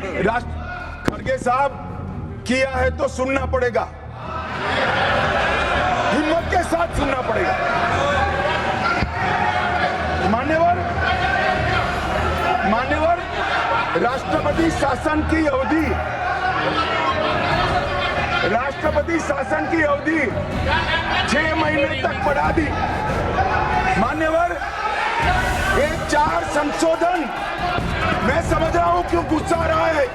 खड़गे साहब किया है तो सुनना पड़ेगा, हिम्मत के साथ सुनना पड़ेगा। मान्यवर राष्ट्रपति शासन की अवधि 6 महीने तक बढ़ा दी। मान्यवर ये 4 संशोधन, मैं समझ रहा हूं क्यों गुस्सा आ रहा है,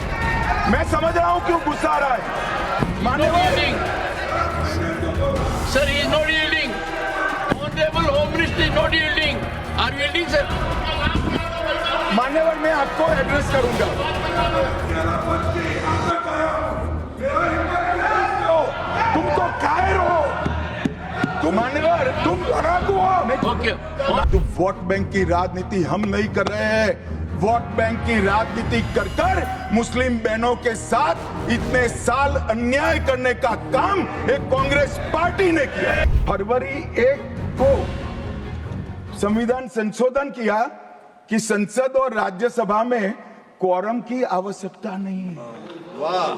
मान्यवर। Sir, he is not yielding. Honorable Home Minister is not yielding. Are you yielding, sir? मान्यवर मैं आपको एड्रेस करूंगा। तुम तो कायर हो, मान्यवर तुम लड़ाकू हो। तो वोट बैंक की राजनीति हम नहीं कर रहे हैं। वोट बैंक की राजनीति कर मुस्लिम बहनों के साथ इतने साल अन्याय करने का काम एक कांग्रेस पार्टी ने किया। फरवरी 1 को संविधान संशोधन किया कि संसद और राज्यसभा में क्वारम की आवश्यकता नहीं है। वाह,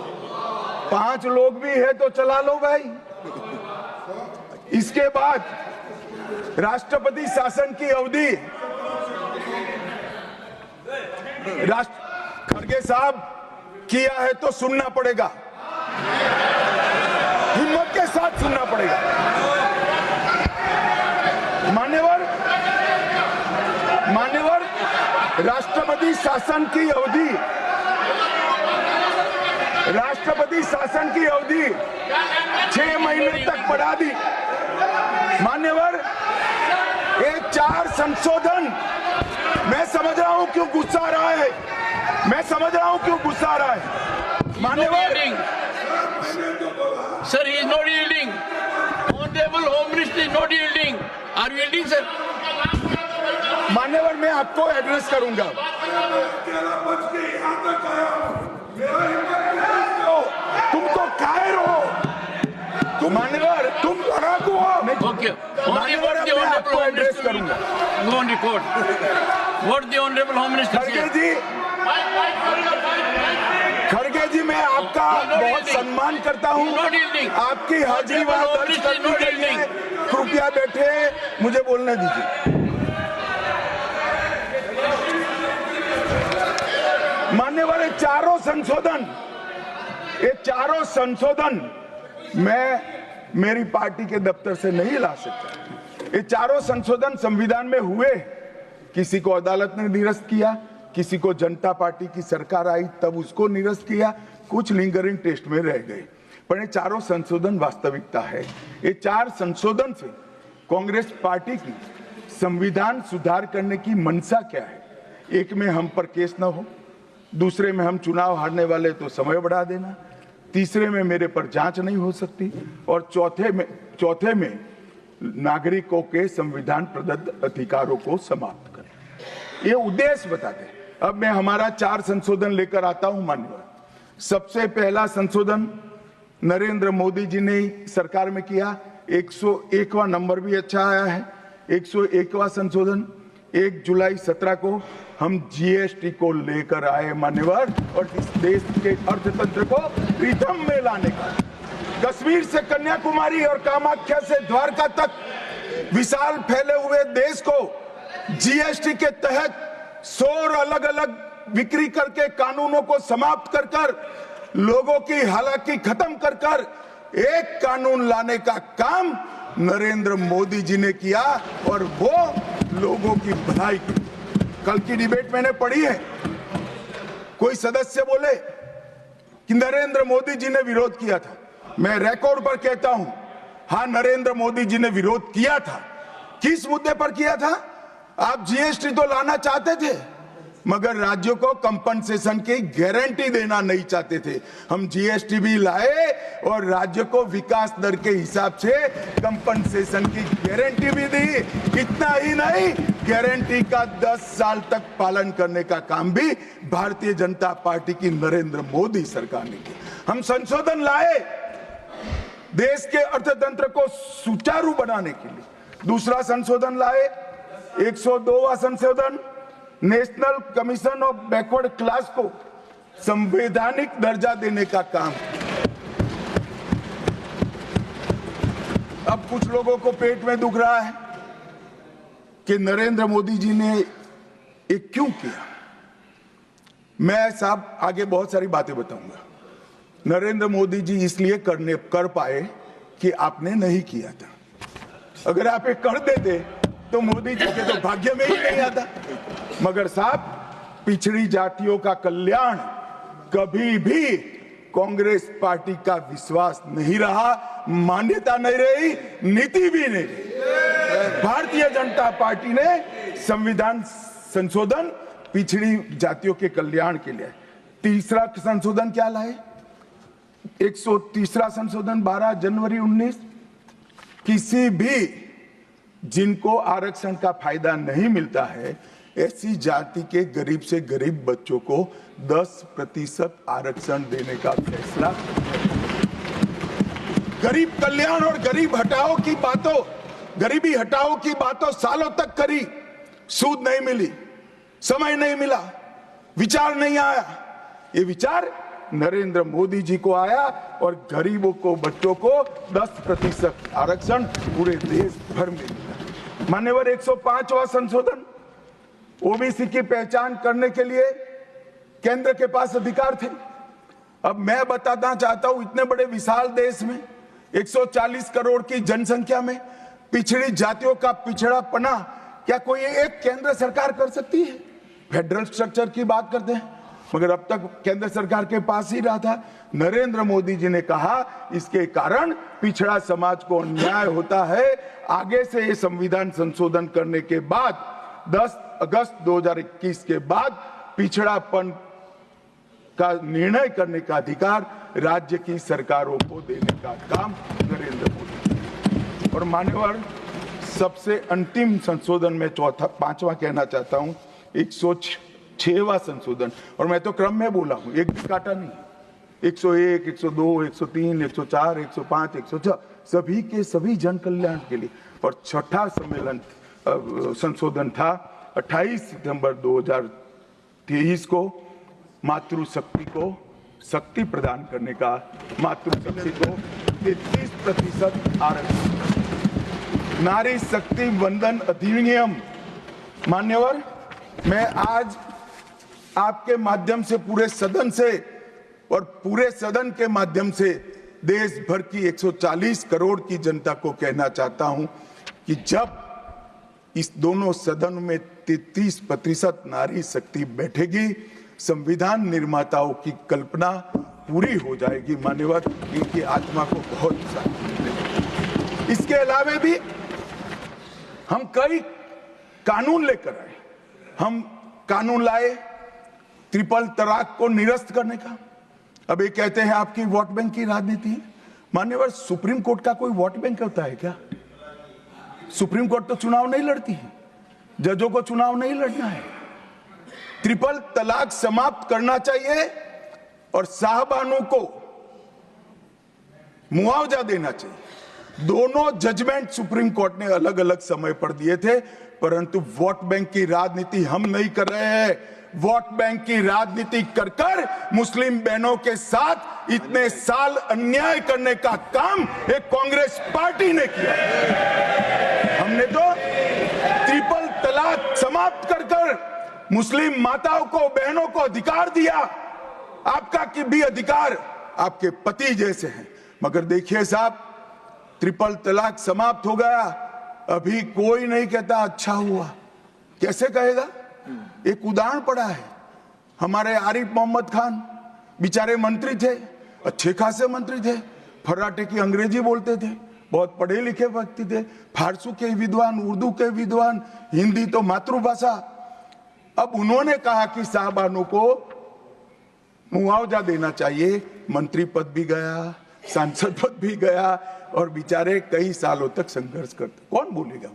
5 लोग भी है तो चला लो भाई। इसके बाद राष्ट्रपति शासन की अवधि, खड़गे साहब किया है तो सुनना पड़ेगा, हिम्मत के साथ सुनना पड़ेगा। मान्यवर राष्ट्रपति शासन की अवधि 6 महीने तक बढ़ा दी। मान्यवर ये 4 संशोधन, मैं समझ रहा हूं क्यों गुस्सा आ रहा है, मान्यवर। Sir, he is not yielding. Honorable Home Minister is not yielding. Are you yielding, sir? मान्यवर मैं आपको एड्रेस करूंगा। तुम तो कायर हो, मान्यवर तुम लड़ाकू हो। Okay. मान्यवर मैं आपको एड्रेस करूंगा। Go on record. What the Honorable Home Minister said. खड़गे जी मैं आपका बहुत सम्मान करता हूं, आपकी हाजिरी वहां दर्ज करने के लिए कृपया बैठे, मुझे बोलने दीजिए। मान्यवर ये चारों संशोधन मैं मेरी पार्टी के दफ्तर से नहीं ला सकता। ये चारों संशोधन संविधान में हुए, किसी को अदालत ने निरस्त किया, किसी को जनता पार्टी की सरकार आई तब उसको निरस्त किया, कुछ लिंगरिंग टेस्ट में रह गए, पर ये चारों संशोधन वास्तविकता है। ये 4 संशोधन से कांग्रेस पार्टी की संविधान सुधार करने की मंशा क्या है? एक में हम पर केस न हो, दूसरे में हम चुनाव हारने वाले तो समय बढ़ा देना, तीसरे में मेरे पर जांच नहीं हो सकती, और चौथे में नागरिकों के संविधान प्रदत्त अधिकारों को समाप्त करें। ये उद्देश्य बताते हैं। अब मैं हमारा 4 संशोधन लेकर आता हूं। मान्यवर सबसे पहला संशोधन नरेंद्र मोदी जी ने सरकार में किया, 101वां नंबर भी अच्छा आया है। 101वां संशोधन 1 जुलाई 17 को हम जीएसटी को लेकर आए मान्यवर, और इस देश के अर्थतंत्र को रिदम में लाने का, कश्मीर से कन्याकुमारी और कामाख्या से द्वारका तक विशाल फैले हुए देश को जीएसटी के तहत 100 अलग अलग बिक्री करके कानूनों को समाप्त कर लोगों की हालाकी खत्म कर एक कानून लाने का काम नरेंद्र मोदी जी ने किया, और वो लोगों की भलाई की। कल की डिबेट मैंने पढ़ी है, कोई सदस्य बोले कि नरेंद्र मोदी जी ने विरोध किया था। मैं रिकॉर्ड पर कहता हूं, हां नरेंद्र मोदी जी ने विरोध किया था। किस मुद्दे पर किया था? आप जीएसटी तो लाना चाहते थे, मगर राज्यों को कंपनसेशन की गारंटी देना नहीं चाहते थे। हम जीएसटी भी लाए और राज्य को विकास दर के हिसाब से कंपनसेशन की गारंटी भी दी। इतना ही नहीं, गारंटी का 10 साल तक पालन करने का काम भी भारतीय जनता पार्टी की नरेंद्र मोदी सरकार ने किया। हम संशोधन लाए देश के अर्थतंत्र को सुचारू बनाने के लिए। दूसरा संशोधन लाए, 102वां संशोधन, national commission of backward class को संवैधानिक दर्जा देने का काम। अब कुछ लोगों को पेट में दुख रहा है कि नरेंद्र मोदी जी ने ये क्यों किया। मैं साहब आगे बहुत सारी बातें बताऊंगा। नरेंद्र मोदी जी इसलिए कर पाए कि आपने नहीं किया था। अगर आप ये कर देते तो मोदी जी के तो भाग्य में ही नहीं आता। मगर साहब, पिछड़ी जातियों का कल्याण कभी भी कांग्रेस पार्टी का विश्वास नहीं रहा, मान्यता नहीं रही, नीति भी नहीं रही। भारतीय जनता पार्टी ने संविधान संशोधन पिछड़ी जातियों के कल्याण के लिए तीसरा संशोधन क्या लाए? 130वां संशोधन 12 जनवरी 19। किसी भी जिनको आरक्षण का फायदा नहीं मिलता है ऐसी जाति के गरीब से गरीब बच्चों को 10% आरक्षण देने का फैसला। गरीब कल्याण और गरीब हटाओ की बातों, गरीबी हटाओ की बातों सालों तक करी, सूद नहीं मिली, समय नहीं मिला, विचार नहीं आया। ये विचार नरेंद्र मोदी जी को आया और गरीबों को, बच्चों को 10% आरक्षण पूरे देश भर में मिला। मान्यवर 105वां संशोधन, ओबीसी की पहचान करने के लिए केंद्र के पास अधिकार थे। अब मैं बताना चाहता हूं, इतने बड़े विशाल देश में 140 करोड़ की जनसंख्या में पिछड़ी जातियों का पिछड़ापना क्या कोई एक केंद्र सरकार कर सकती है? फेडरल स्ट्रक्चर की बात करते हैं, मगर अब तक केंद्र सरकार के पास ही रहा था। नरेंद्र मोदी जी ने कहा इसके कारण पिछड़ा समाज को अन्याय होता है। आगे से ये संविधान संशोधन करने के बाद 10 अगस्त 2021 के बाद पिछड़ापन का निर्णय करने का अधिकार राज्य की सरकारों को देने का काम नरेंद्र मोदी। और मान्यवर, सबसे अंतिम संशोधन में पांचवा कहना चाहता हूं, 106वां संशोधन, और मैं तो क्रम में बोला हूं, एक भी काटा नहीं। 101, 102, 103, 104, 105, 106 सभी के सभी जन कल्याण के लिए। और छठा सम्मेलन संशोधन था 28 सितंबर 2023 को, मातृशक्ति को शक्ति प्रदान करने का, मातृशक्ति को 33% आरक्षण, नारी शक्ति वंदन अधिनियम। मान्यवर, मैं आज आपके माध्यम से पूरे सदन से और पूरे सदन के माध्यम से देश भर की 140 करोड़ की जनता को कहना चाहता हूं कि जब इस दोनों सदन में 33% नारी शक्ति बैठेगी, संविधान निर्माताओं की कल्पना पूरी हो जाएगी। मान्यवर, इनकी आत्मा को बहुत शांति मिलेगी। इसके अलावा भी हम कई कानून लेकर आए। हम कानून लाए ट्रिपल तलाक को निरस्त करने का। अब ये कहते हैं आपकी वोट बैंक की राजनीति है। मान्यवर, सुप्रीम कोर्ट का कोई वोट बैंक होता है क्या? सुप्रीम कोर्ट तो चुनाव नहीं लड़ती है, जजों को चुनाव नहीं लड़ना है। ट्रिपल तलाक समाप्त करना चाहिए और साहबानों को मुआवजा देना चाहिए। दोनों जजमेंट सुप्रीम कोर्ट ने अलग अलग समय पर दिए थे, परंतु वोट बैंक की राजनीति हम नहीं कर रहे हैं। वोट बैंक की राजनीति कर कर मुस्लिम बहनों के साथ इतने साल अन्याय करने का काम एक कांग्रेस पार्टी ने किया। हमने तो ट्रिपल तलाक समाप्त कर कर मुस्लिम माताओं को, बहनों को अधिकार दिया। आपका कि भी अधिकार आपके पति जैसे हैं। मगर देखिए साहब, ट्रिपल तलाक समाप्त हो गया, अभी कोई नहीं कहता अच्छा हुआ। कैसे कहेगा? एक उदाहरण पड़ा है, हमारे आरिफ मोहम्मद खान बेचारे मंत्री थे, अच्छे खासे मंत्री थे, फर्राटे की अंग्रेजी बोलते थे, बहुत पढ़े लिखे व्यक्ति थे, फारसी के विद्वान, उर्दू के विद्वान, हिंदी तो मातृभाषा। अब उन्होंने कहा कि साहबानों को मुआवजा देना चाहिए। मंत्री पद भी गया, सांसद पद भी गया और बेचारे कई सालों तक संघर्ष करते। कौन बोलेगा?